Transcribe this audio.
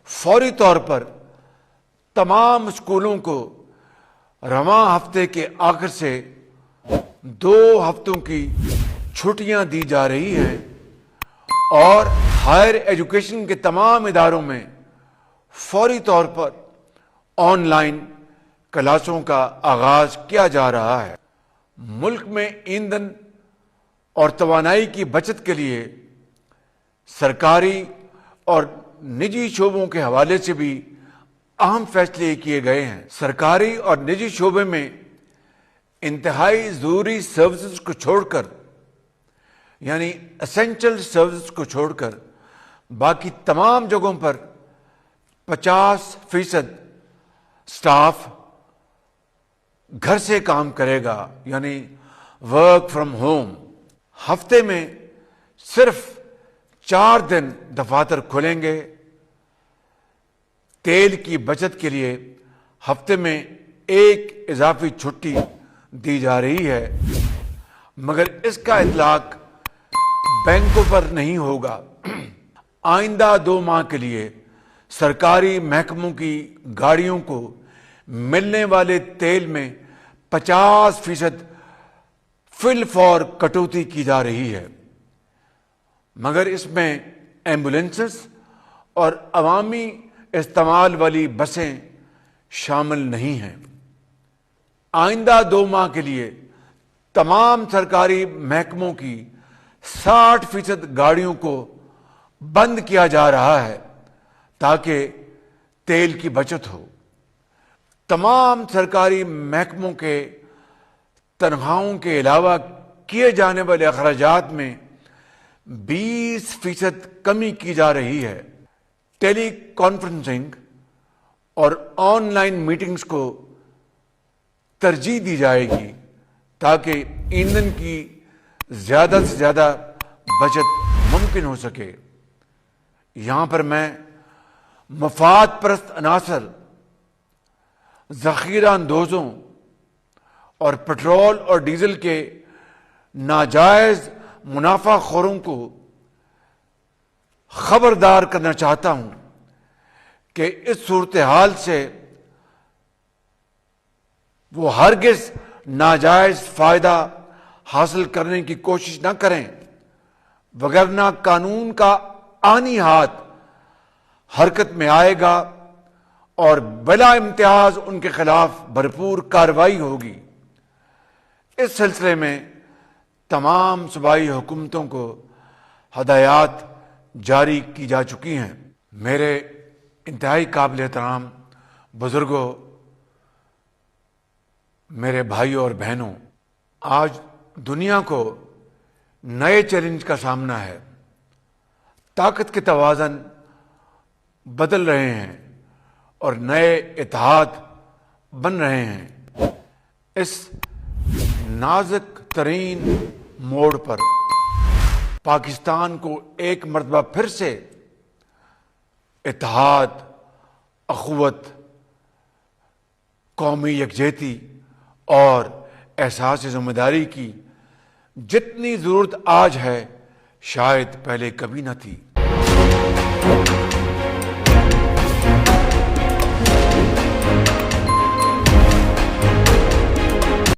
فوری طور پر تمام اسکولوں کو رواں ہفتے کے آخر سے 2 ہفتوں کی چھٹیاں دی جا رہی ہیں اور ہائر ایجوکیشن کے تمام اداروں میں فوری طور پر آن لائن کلاسوں کا آغاز کیا جا رہا ہے۔ ملک میں ایندھن اور توانائی کی بچت کے لیے سرکاری اور نجی شعبوں کے حوالے سے بھی اہم فیصلے کیے گئے ہیں۔ سرکاری اور نجی شعبے میں انتہائی ضروری سروسز کو چھوڑ کر، یعنی اسینشل سروسز کو چھوڑ کر باقی تمام جگہوں پر 50% سٹاف گھر سے کام کرے گا، یعنی ورک فرام ہوم۔ ہفتے میں صرف 4 دن دفاتر کھلیں گے۔ تیل کی بچت کے لیے ہفتے میں 1 اضافی چھٹی دی جا رہی ہے، مگر اس کا اطلاق بینکوں پر نہیں ہوگا۔ آئندہ 2 ماہ کے لیے سرکاری محکموں کی گاڑیوں کو ملنے والے تیل میں 50% فی الفور کٹوتی کی جا رہی ہے، مگر اس میں ایمبولینسز اور عوامی استعمال والی بسیں شامل نہیں ہیں۔ آئندہ 2 ماہ کے لیے تمام سرکاری محکموں کی 60% گاڑیوں کو بند کیا جا رہا ہے تاکہ تیل کی بچت ہو۔ تمام سرکاری محکموں کے تنخواہوں کے علاوہ کیے جانے والے اخراجات میں 20% کمی کی جا رہی ہے۔ ٹیلی کانفرنسنگ اور آن لائن میٹنگز کو ترجیح دی جائے گی تاکہ ایندھن کی زیادہ سے زیادہ بچت ممکن ہو سکے۔ یہاں پر میں مفاد پرست عناصر، ذخیرہ اندوزوں اور پٹرول اور ڈیزل کے ناجائز منافع خوروں کو خبردار کرنا چاہتا ہوں کہ اس صورتحال سے وہ ہرگز ناجائز فائدہ حاصل کرنے کی کوشش نہ کریں، وگرنہ قانون کا آنی ہاتھ حرکت میں آئے گا اور بلا امتیاز ان کے خلاف بھرپور کارروائی ہوگی۔ اس سلسلے میں تمام صوبائی حکومتوں کو ہدایات جاری کی جا چکی ہیں۔ میرے انتہائی قابل احترام بزرگوں، میرے بھائیوں اور بہنوں، آج دنیا کو نئے چیلنج کا سامنا ہے۔ طاقت کے توازن بدل رہے ہیں اور نئے اتحاد بن رہے ہیں۔ اس نازک ترین موڑ پر پاکستان کو ایک مرتبہ پھر سے اتحاد، اخوت، قومی یکجہتی اور احساس ذمہ داری کی جتنی ضرورت آج ہے، شاید پہلے کبھی نہ تھی۔